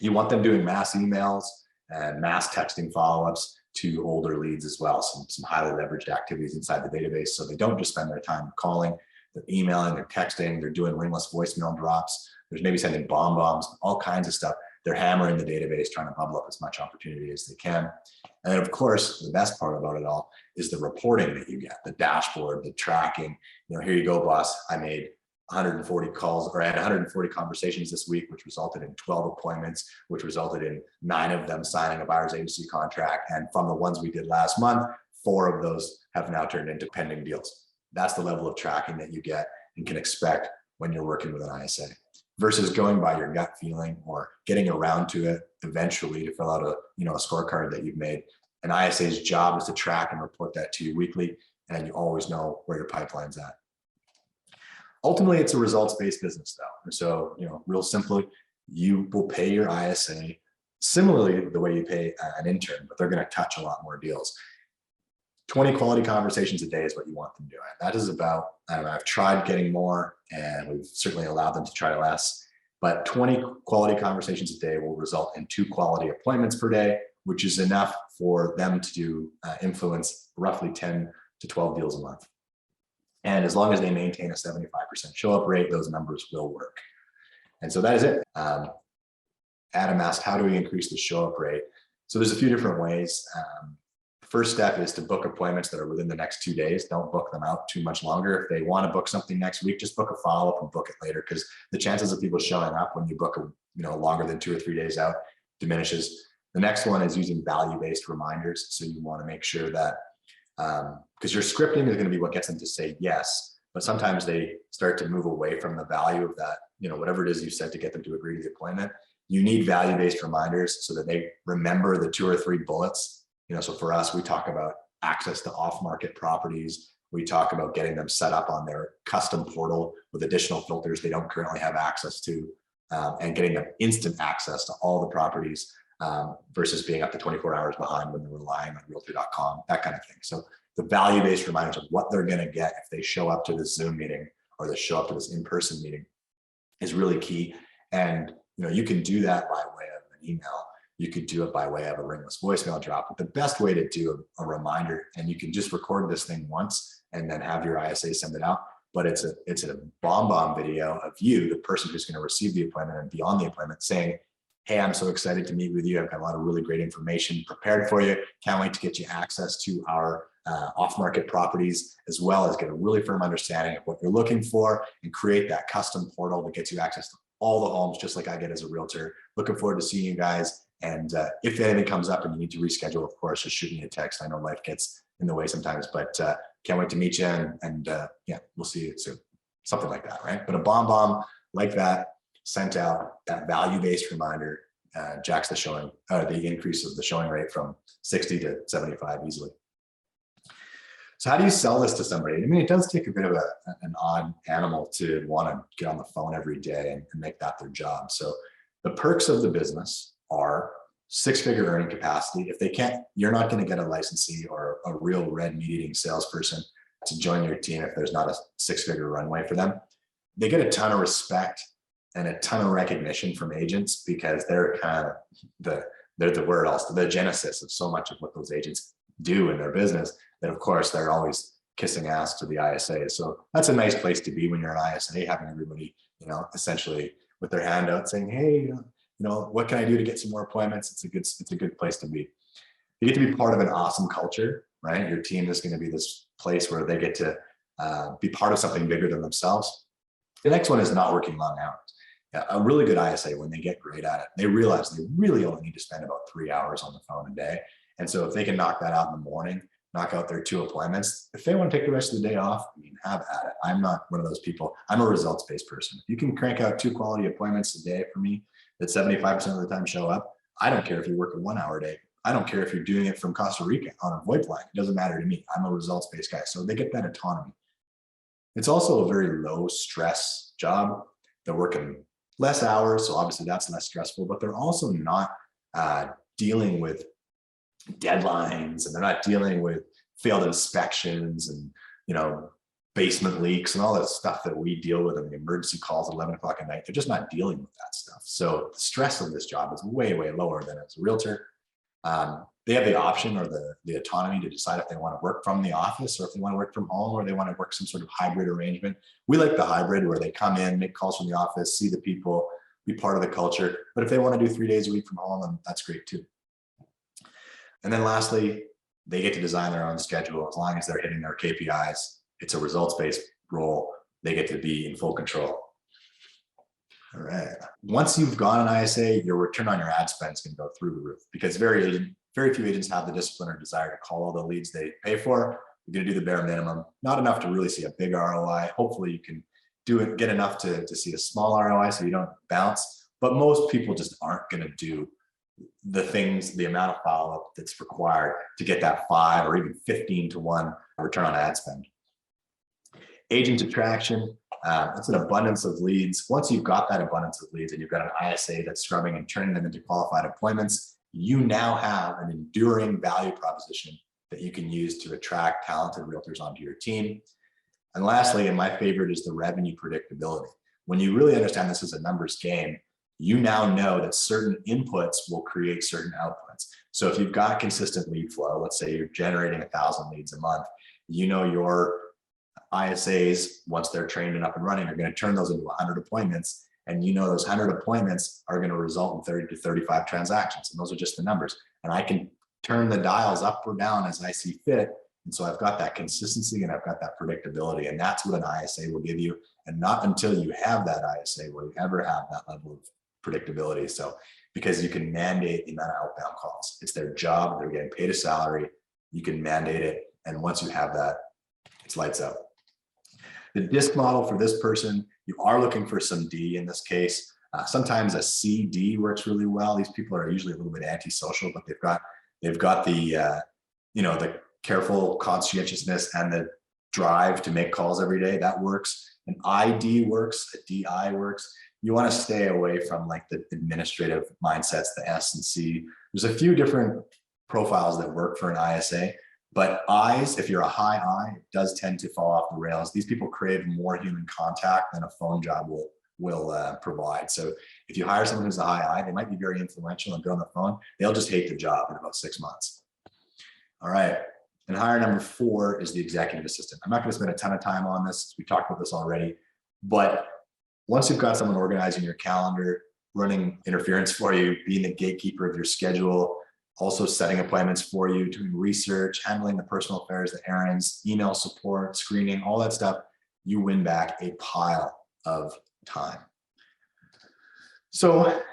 you want them doing mass emails and mass texting follow-ups to older leads as well. Some highly leveraged activities inside the database. So they don't just spend their time calling, they're emailing, they're texting, they're doing ringless voicemail drops. There's maybe sending bombs, all kinds of stuff. They're hammering the database, trying to bubble up as much opportunity as they can. And then of course, the best part about it all is the reporting that you get, the dashboard, the tracking. Here you go, boss. I made 140 calls, or I had 140 conversations this week, which resulted in 12 appointments, which resulted in 9 of them signing a buyer's agency contract. And from the ones we did last month, 4 of those have now turned into pending deals. That's the level of tracking that you get and can expect when you're working with an ISA. versus going by your gut feeling or getting around to it eventually to fill out a scorecard that you've made. An ISA's job is to track and report that to you weekly, and you always know where your pipeline's at. Ultimately, it's a results-based business though. And so, real simply, you will pay your ISA similarly the way you pay an intern, but they're going to touch a lot more deals. 20 quality conversations a day is what you want them doing. That is about, I've tried getting more, and we've certainly allowed them to try less, but 20 quality conversations a day will result in 2 quality appointments per day, which is enough for them to influence roughly 10 to 12 deals a month. And as long as they maintain a 75% show up rate, those numbers will work. And so that is it. Adam asked, how do we increase the show up rate? So there's a few different ways. First step is to book appointments that are within the next 2 days. Don't book them out too much longer. If they want to book something next week, just book a follow-up and book it later, because the chances of people showing up when you book longer than 2 or 3 days out diminishes. The next one is using value-based reminders. So you want to make sure that, because your scripting is going to be what gets them to say yes, but sometimes they start to move away from the value of that, whatever it is you said to get them to agree to the appointment. You need value-based reminders so that they remember the 2 or 3 bullets. So for us, we talk about access to off-market properties. We talk about getting them set up on their custom portal with additional filters they don't currently have access to, and getting them instant access to all the properties versus being up to 24 hours behind when they're relying on realtor.com, that kind of thing. So the value-based reminders of what they're going to get if they show up to this Zoom meeting or they show up to this in-person meeting is really key. And you can do that by way of an email. You could do it by way of a ringless voicemail drop, but the best way to do a reminder, and you can just record this thing once and then have your ISA send it out, but it's a bomb video of you, the person who's going to receive the appointment and be on the appointment, saying, hey, I'm so excited to meet with you. I've got a lot of really great information prepared for you. Can't wait to get you access to our off-market properties, as well as get a really firm understanding of what you're looking for and create that custom portal that gets you access to all the homes, just like I get as a realtor. Looking forward to seeing you guys. And if anything comes up and you need to reschedule, of course, just shoot me a text. I know life gets in the way sometimes, but can't wait to meet you. And yeah, we'll see you soon. Something like that, right? But a bomb like that sent out, that value-based reminder jacks the increase of the showing rate from 60 to 75 easily. So how do you sell this to somebody? I mean, it does take a bit of an odd animal to want to get on the phone every day and make that their job. So the perks of the business are 6-figure earning capacity. If they can't, you're not going to get a licensee or a real red meat eating salesperson to join your team if there's not a 6-figure runway for them. They get a ton of respect and a ton of recognition from agents because they're kind of the genesis of so much of what those agents do in their business, that of course they're always kissing ass to the ISA. So that's a nice place to be when you're an ISA, having everybody, essentially with their hand out saying, hey, what can I do to get some more appointments? It's a good place to be. You get to be part of an awesome culture, right? Your team is going to be this place where they get to be part of something bigger than themselves. The next one is not working long hours. A really good ISA, when they get great at it, they realize they really only need to spend about 3 hours on the phone a day. And so if they can knock that out in the morning, knock out their 2 appointments, if they want to take the rest of the day off, have at it. I'm not one of those people. I'm a results-based person. If you can crank out 2 quality appointments a day for me that 75% of the time show up, I don't care if you work a 1-hour day. I don't care if you're doing it from Costa Rica on a VoIP line. It doesn't matter to me. I'm a results-based guy. So they get that autonomy. It's also a very low stress job. They're working less hours, so obviously that's less stressful, but they're also not dealing with deadlines, and they're not dealing with failed inspections and basement leaks and all that stuff that we deal with in the emergency calls at 11 o'clock at night. They're just not dealing with that stuff. So the stress of this job is way lower than as a realtor. They have the option or the autonomy to decide if they want to work from the office or if they want to work from home or they want to work some sort of hybrid arrangement. We like the hybrid where they come in, make calls from the office, see the people, be part of the culture. But if they want to do 3 days a week from home, then that's great too. And then lastly, they get to design their own schedule as long as they're hitting their KPIs. It's a results-based role. They get to be in full control. All right. Once you've gone an ISA, your return on your ad spend is going to go through the roof because very few agents have the discipline or desire to call all the leads they pay for. You're going to do the bare minimum, not enough to really see a big ROI. Hopefully you can get enough to see a small ROI so you don't bounce. But most people just aren't going to do the things, the amount of follow-up that's required to get that 5 or even 15 to 1 return on ad spend. Agent attraction, it's an abundance of leads. Once you've got that abundance of leads and you've got an ISA that's scrubbing and turning them into qualified appointments, you now have an enduring value proposition that you can use to attract talented realtors onto your team. And lastly, and my favorite, is the revenue predictability. When you really understand this is a numbers game, you now know that certain inputs will create certain outputs. So if you've got consistent lead flow, let's say you're generating 1,000 leads a month, you know your ISAs, once they're trained and up and running, are going to turn those into 100 appointments. And you know those 100 appointments are going to result in 30 to 35 transactions. And those are just the numbers. And I can turn the dials up or down as I see fit. And so I've got that consistency and I've got that predictability. And that's what an ISA will give you. And not until you have that ISA will you ever have that level of predictability. So because you can mandate the amount of outbound calls. It's their job. They're getting paid a salary. You can mandate it. And once you have that, it's lights out. The disc model for this person, you are looking for some D in this case. Sometimes a CD works really well. These people are usually a little bit antisocial, but they've got the the careful conscientiousness and the drive to make calls every day. That works. An ID works. A DI works. You want to stay away from like the administrative mindsets, the S and C. There's a few different profiles that work for an ISA. But I's, if you're a high I, it does tend to fall off the rails. These people crave more human contact than a phone job will provide. So if you hire someone who's a high I, they might be very influential and good on the phone. They'll just hate the job in about 6 months. All right. And hire number 4 is the executive assistant. I'm not going to spend a ton of time on this. We talked about this already. But once you've got someone organizing your calendar, running interference for you, being the gatekeeper of your schedule, also setting appointments for you, doing research, handling the personal affairs, the errands, email support, screening, all that stuff, you win back a pile of time. So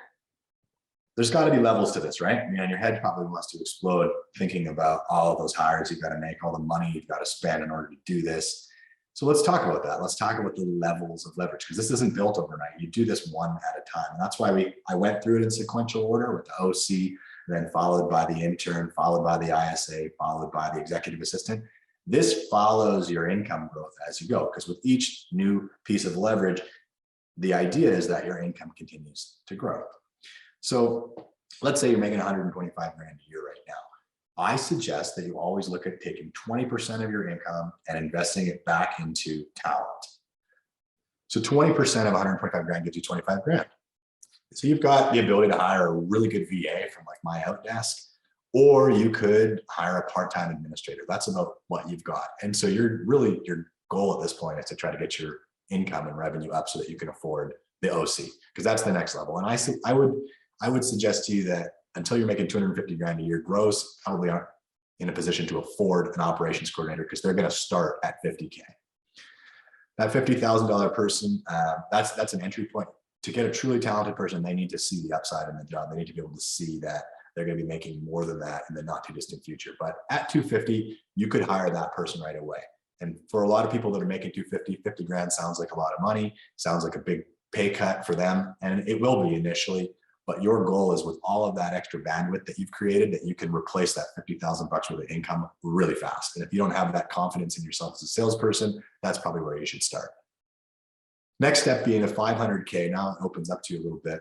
there's got to be levels to this, right? I mean, your head probably wants to explode thinking about all of those hires you've got to make, all the money you've got to spend in order to do this. So let's talk about that. Let's talk about the levels of leverage, because this isn't built overnight. You do this one at a time. And that's why I went through it in sequential order with the OC, then followed by the intern, followed by the ISA, followed by the executive assistant. This follows your income growth as you go, because with each new piece of leverage, the idea is that your income continues to grow. So let's say you're making 125 grand a year right now. I suggest that you always look at taking 20% of your income and investing it back into talent. So 20% of 125 grand gives you 25 grand. So you've got the ability to hire a really good VA from like my Outdesk, or you could hire a part-time administrator. That's about what you've got. And so your goal at this point is to try to get your income and revenue up so that you can afford the OC, because that's the next level. And I would suggest to you that until you're making 250 grand a year gross, probably aren't in a position to afford an operations coordinator, because they're going to start at 50K. That $50,000 person, that's an entry point. To get a truly talented person, they need to see the upside in the job. They need to be able to see that they're going to be making more than that in the not too distant future. But at 250, you could hire that person right away. And for a lot of people that are making 250, 50 grand sounds like a lot of money, sounds like a big pay cut for them. And it will be initially, but your goal is with all of that extra bandwidth that you've created, that you can replace that 50,000 bucks worth of income really fast. And if you don't have that confidence in yourself as a salesperson, that's probably where you should start. Next step being a 500K. Now it opens up to you a little bit.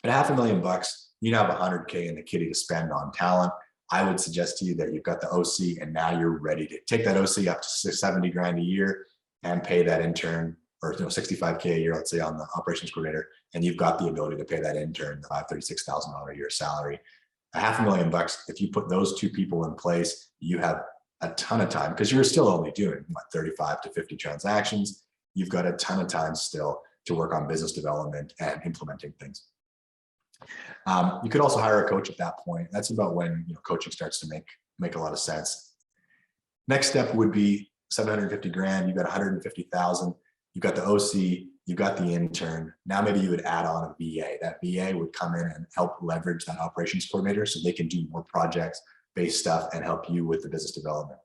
At $500,000, you now have 100K in the kitty to spend on talent. I would suggest to you that you've got the OC, and now you're ready to take that OC up to 70 grand a year and pay that intern, or 65K a year, let's say, on the operations coordinator. And you've got the ability to pay that intern the $36,000 a year salary. $500,000, if you put those two people in place, you have a ton of time, because you're still only doing 35 to 50 transactions. You've got a ton of time still to work on business development and implementing things. You could also hire a coach at that point. That's about when coaching starts to make a lot of sense. Next step would be 750 grand. You've got 150,000. You've got the OC. You've got the intern. Now maybe you would add on a VA. That VA would come in and help leverage that operations coordinator so they can do more projects-based stuff and help you with the business development.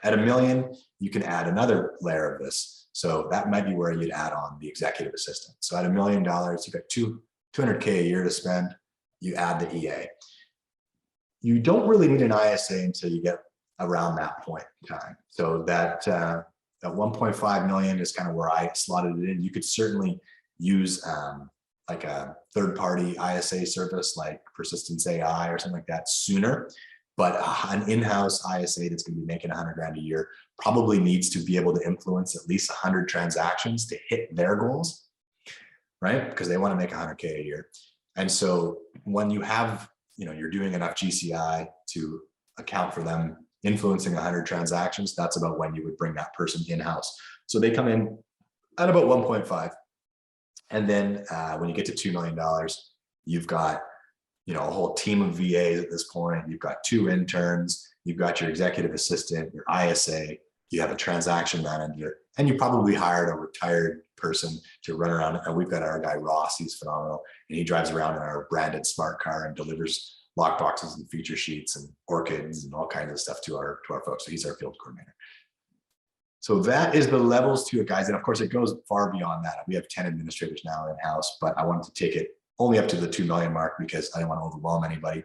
At $1 million, you can add another layer of this. So that might be where you'd add on the executive assistant. So at $1 million, you've got $200K a year to spend. You add the EA. You don't really need an ISA until you get around that point in time. So that 1.5 million is kind of where I slotted it in. You could certainly use like a third-party ISA service like Persistence AI or something like that sooner. But an in-house ISA that's going to be making 100 grand a year probably needs to be able to influence at least 100 transactions to hit their goals, right? Because they want to make 100K a year. And so when you have, you're doing enough GCI to account for them influencing 100 transactions, that's about when you would bring that person in-house. So they come in at about 1.5. And then when you get to $2 million, you've got a whole team of VAs at this point. You've got 2 interns, you've got your executive assistant, your ISA, you have a transaction manager, and you probably hired a retired person to run around. And we've got our guy Ross, he's phenomenal, and he drives around in our branded smart car and delivers lock boxes and feature sheets and orchids and all kinds of stuff to our folks. So he's our field coordinator. So that is the levels to it, guys. And of course, it goes far beyond that. We have 10 administrators now in-house, but I wanted to take it only up to the 2 million mark because I didn't want to overwhelm anybody.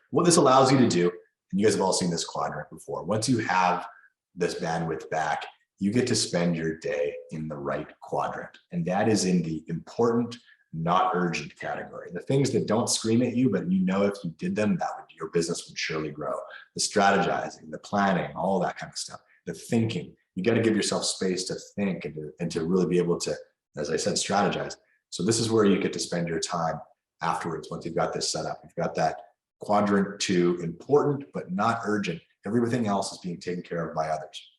What this allows you to do, and you guys have all seen this quadrant before, once you have this bandwidth back, you get to spend your day in the right quadrant. And that is in the important, not urgent category. The things that don't scream at you, but if you did them, your business would surely grow. The strategizing, the planning, all that kind of stuff. The thinking, you got to give yourself space to think and to really be able to, as I said, strategize. So this is where you get to spend your time afterwards. Once you've got this set up, you've got that quadrant 2, important, but not urgent. Everything else is being taken care of by others.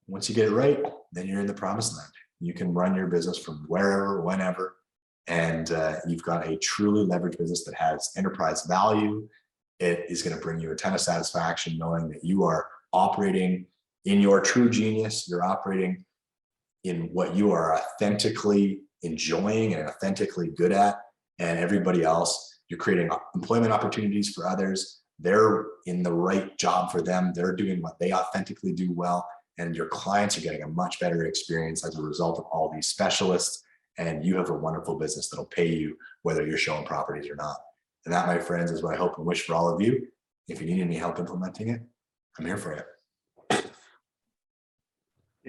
Once you get it right, then you're in the promised land. You can run your business from wherever, whenever, and you've got a truly leveraged business that has enterprise value. It is going to bring you a ton of satisfaction knowing that you are operating in your true genius. You're operating in what you are authentically enjoying and authentically good at, and everybody else, you're creating employment opportunities for others. They're in the right job for them. They're doing what they authentically do well, and your clients are getting a much better experience as a result of all these specialists, and you have a wonderful business that'll pay you whether you're showing properties or not. And that, my friends, is what I hope and wish for all of you. If you need any help implementing it, I'm here for you.